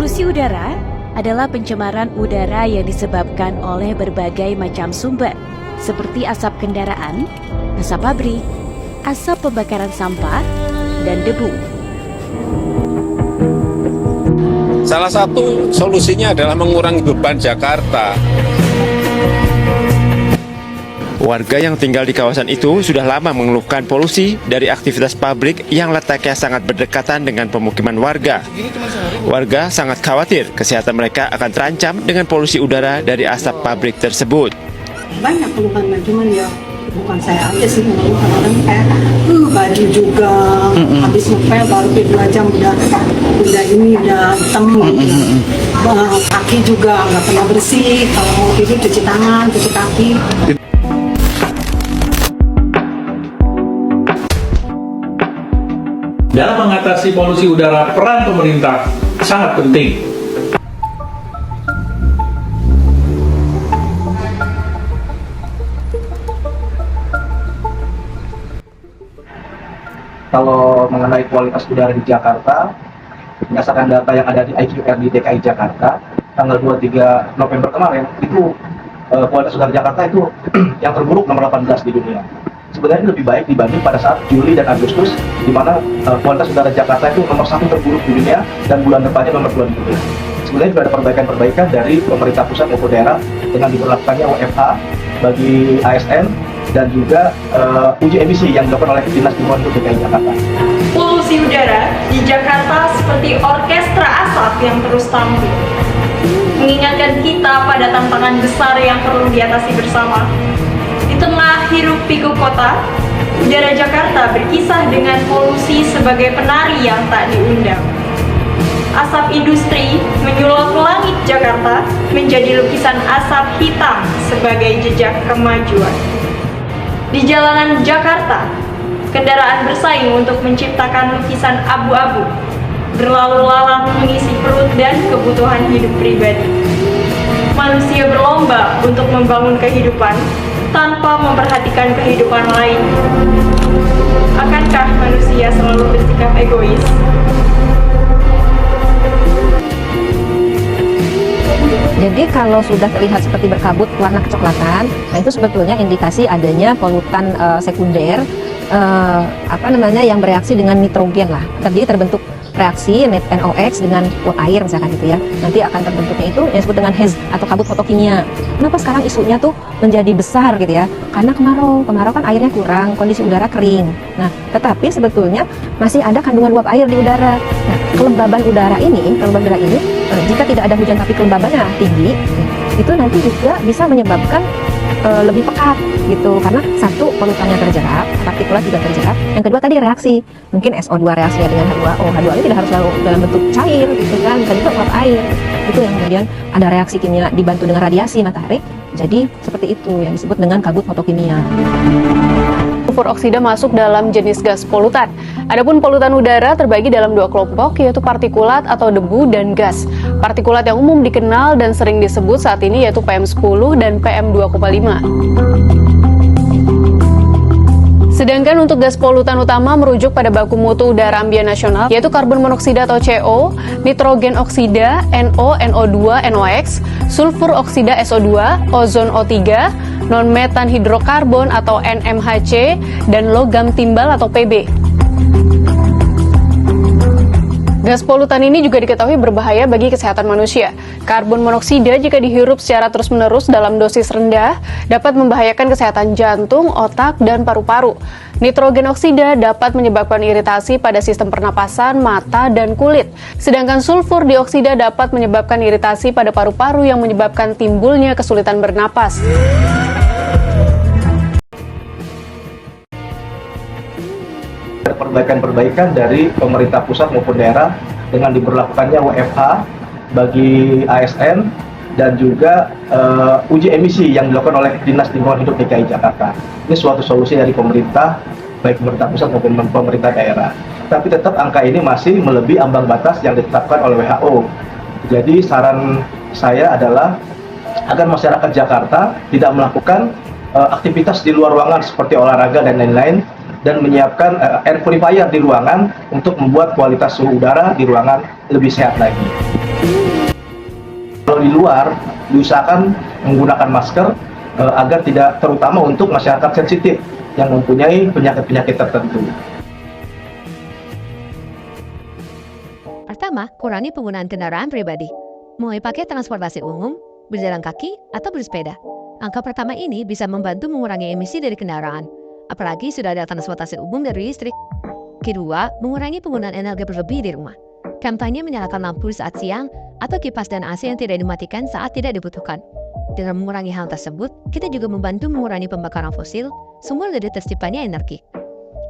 Polusi udara adalah pencemaran udara yang disebabkan oleh berbagai macam sumber, seperti asap kendaraan, asap pabrik, asap pembakaran sampah, dan debu. Salah satu solusinya adalah mengurangi beban Jakarta. Warga yang tinggal di kawasan itu sudah lama mengeluhkan polusi dari aktivitas pabrik yang letaknya sangat berdekatan dengan pemukiman warga. Warga sangat khawatir kesehatan mereka akan terancam dengan polusi udara dari asap pabrik tersebut. Banyak keluhan, cuman ya bukan saya aja sih mengeluhkan, orang kayak baju juga habis ngepel baru 2 jam udah hitam, kaki juga nggak pernah bersih, kalau mau tidur cuci tangan, cuci kaki. Dalam mengatasi polusi udara, peran pemerintah sangat penting. Kalau mengenai kualitas udara di Jakarta, berdasarkan data yang ada di IQR di DKI Jakarta, tanggal 23 November kemarin, itu kualitas udara Jakarta itu yang terburuk nomor 18 di dunia. Sebenarnya lebih baik dibanding pada saat Juli dan Agustus, di mana kualitas udara Jakarta itu nomor 1 terburuk di dunia, dan bulan depannya nomor 2 di dunia. Sebenarnya juga ada perbaikan-perbaikan dari pemerintah pusat maupun daerah dengan diberlakukannya WFH bagi ASN, dan juga uji emisi yang dilakukan oleh Dinas Lingkungan Hidup DKI Jakarta. Polusi udara di Jakarta seperti orkestra asap yang terus tampil, mengingatkan kita pada tantangan besar yang perlu diatasi bersama. Di tengah hiruk pikuk kota, udara Jakarta berkisah dengan polusi sebagai penari yang tak diundang. Asap industri menyulap langit Jakarta menjadi lukisan asap hitam sebagai jejak kemajuan. Di jalanan Jakarta, kendaraan bersaing untuk menciptakan lukisan abu-abu, berlalu lalang mengisi perut dan kebutuhan hidup pribadi. Manusia berlomba untuk membangun kehidupan tanpa memperhatikan kehidupan lain. Akankah manusia selalu bersikap egois? Jadi kalau sudah terlihat seperti berkabut warna kecoklatan, nah itu sebetulnya indikasi adanya polutan sekunder yang bereaksi dengan nitrogen lah. Jadi terbentuk reaksi NOx dengan uap air misalkan gitu ya. Nanti akan terbentuknya itu yang disebut dengan haze atau kabut fotokimia. Kenapa sekarang isunya tuh menjadi besar gitu ya? Karena kemarau kan airnya kurang, kondisi udara kering. Nah, tetapi sebetulnya masih ada kandungan uap air di udara. Nah, kelembaban udara ini jika tidak ada hujan tapi kelembabannya tinggi, itu nanti juga bisa menyebabkan lebih pekat gitu, karena satu, polutannya terjerap, partikulat juga terjerap, yang kedua tadi reaksi, mungkin SO2 reaksinya dengan H2O. H2O ini tidak harus selalu dalam bentuk cair gitu kan, bisa juga uap air, itu yang kemudian ada reaksi kimia dibantu dengan radiasi matahari, jadi seperti itu yang disebut dengan kabut fotokimia. Sulfur oksida masuk dalam jenis gas polutan. Adapun polutan udara terbagi dalam 2 kelompok, yaitu partikulat atau debu dan gas. Partikulat yang umum dikenal dan sering disebut saat ini yaitu PM10 dan PM2,5. Sedangkan untuk gas polutan utama merujuk pada baku mutu udara ambien nasional, yaitu karbon monoksida atau CO, nitrogen oksida, NO, NO2, NOx, sulfur oksida SO2, ozon O3, non-metan hidrokarbon atau NMHC, dan logam timbal atau PB. Gas polutan ini juga diketahui berbahaya bagi kesehatan manusia. Karbon monoksida jika dihirup secara terus-menerus dalam dosis rendah dapat membahayakan kesehatan jantung, otak, dan paru-paru. Nitrogen oksida dapat menyebabkan iritasi pada sistem pernapasan, mata, dan kulit. Sedangkan sulfur dioksida dapat menyebabkan iritasi pada paru-paru yang menyebabkan timbulnya kesulitan bernapas. Perbaikan-perbaikan dari pemerintah pusat maupun daerah dengan diberlakukannya WFH bagi ASN, dan juga uji emisi yang dilakukan oleh Dinas Lingkungan Hidup DKI Jakarta. Ini suatu solusi dari pemerintah, baik pemerintah pusat maupun pemerintah daerah. Tapi tetap angka ini masih melebihi ambang batas yang ditetapkan oleh WHO. Jadi saran saya adalah agar masyarakat Jakarta tidak melakukan aktivitas di luar ruangan seperti olahraga dan lain-lain, dan menyiapkan air purifier di ruangan untuk membuat kualitas suhu udara di ruangan lebih sehat lagi. Kalau di luar, diusahakan menggunakan masker agar tidak, terutama untuk masyarakat sensitif yang mempunyai penyakit-penyakit tertentu. Pertama, kurangi penggunaan kendaraan pribadi. Mulai pakai transportasi umum, berjalan kaki, atau bersepeda. Angka pertama ini bisa membantu mengurangi emisi dari kendaraan, apalagi sudah ada transportasi umum dari listrik. Kedua, mengurangi penggunaan energi berlebih di rumah. Kampanye menyalakan lampu saat siang atau kipas dan AC yang tidak dimatikan saat tidak dibutuhkan. Dengan mengurangi hal tersebut, kita juga membantu mengurangi pembakaran fosil, sumber dari terciptanya energi.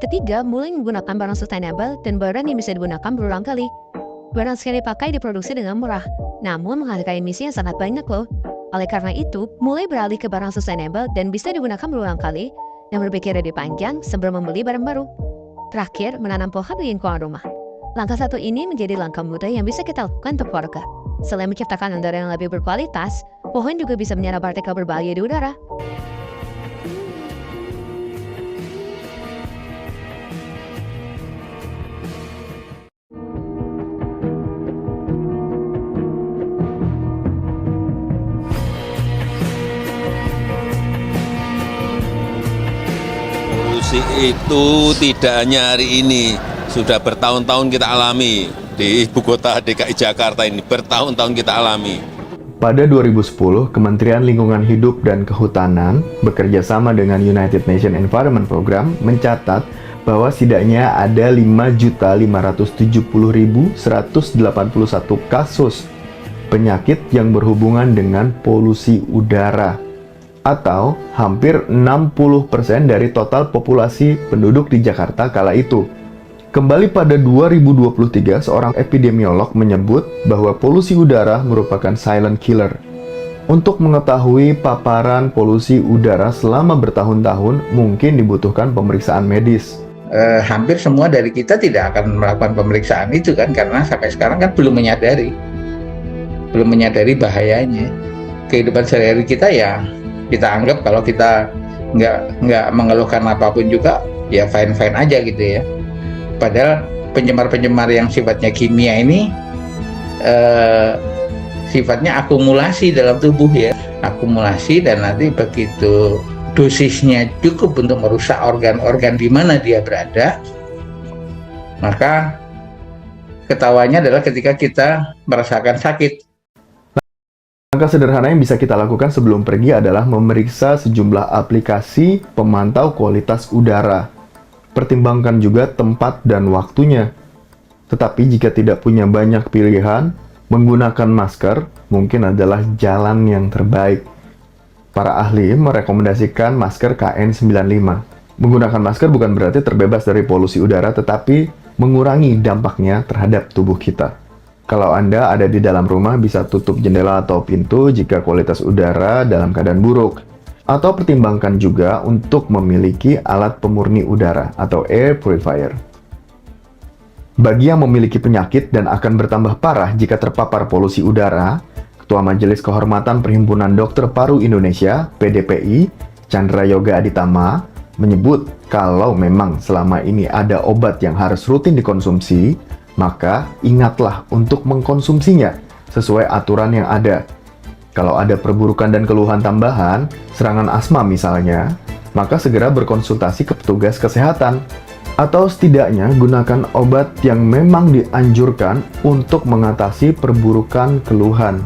Ketiga, mulai menggunakan barang sustainable dan barang yang bisa digunakan berulang kali. Barang sekali pakai diproduksi dengan murah, namun menghasilkan emisi yang sangat banyak loh. Oleh karena itu, mulai beralih ke barang sustainable dan bisa digunakan berulang kali dan berpikir lebih panjang sebelum membeli barang baru. Terakhir, menanam pohon di lingkungan rumah. Langkah satu ini menjadi langkah mudah yang bisa kita lakukan untuk keluarga. Selain menciptakan udara yang lebih berkualitas, pohon juga bisa menyerap partikel berbahaya di udara. Polusi itu tidak hanya hari ini, sudah bertahun-tahun kita alami di ibu kota DKI Jakarta ini, bertahun-tahun kita alami. Pada 2010, Kementerian Lingkungan Hidup dan Kehutanan bekerja sama dengan United Nations Environment Program mencatat bahwa setidaknya ada 5.570.181 kasus penyakit yang berhubungan dengan polusi udara, atau hampir 60% dari total populasi penduduk di Jakarta kala itu. Kembali pada 2023, seorang epidemiolog menyebut bahwa polusi udara merupakan silent killer. Untuk mengetahui paparan polusi udara selama bertahun-tahun, mungkin dibutuhkan pemeriksaan medis. Hampir semua dari kita tidak akan melakukan pemeriksaan itu kan, karena sampai sekarang kan belum menyadari bahayanya. Kehidupan sehari-hari kita ya kita anggap kalau kita nggak mengeluhkan apapun juga ya fine-fine aja gitu ya. Padahal pencemar-pencemar yang sifatnya kimia ini sifatnya akumulasi dalam tubuh ya, akumulasi, dan nanti begitu dosisnya cukup untuk merusak organ-organ di mana dia berada, maka ketawanya adalah ketika kita merasakan sakit. Langkah sederhana yang bisa kita lakukan sebelum pergi adalah memeriksa sejumlah aplikasi pemantau kualitas udara. Pertimbangkan juga tempat dan waktunya. Tetapi jika tidak punya banyak pilihan, menggunakan masker mungkin adalah jalan yang terbaik. Para ahli merekomendasikan masker KN95. Menggunakan masker bukan berarti terbebas dari polusi udara, tetapi mengurangi dampaknya terhadap tubuh kita. Kalau Anda ada di dalam rumah, bisa tutup jendela atau pintu jika kualitas udara dalam keadaan buruk. Atau pertimbangkan juga untuk memiliki alat pemurni udara atau air purifier. Bagi yang memiliki penyakit dan akan bertambah parah jika terpapar polusi udara, Ketua Majelis Kehormatan Perhimpunan Dokter Paru Indonesia, PDPI, Chandra Yoga Aditama, menyebut kalau memang selama ini ada obat yang harus rutin dikonsumsi, maka ingatlah untuk mengkonsumsinya sesuai aturan yang ada. Kalau ada perburukan dan keluhan tambahan, serangan asma misalnya, maka segera berkonsultasi ke petugas kesehatan. Atau setidaknya gunakan obat yang memang dianjurkan untuk mengatasi perburukan keluhan.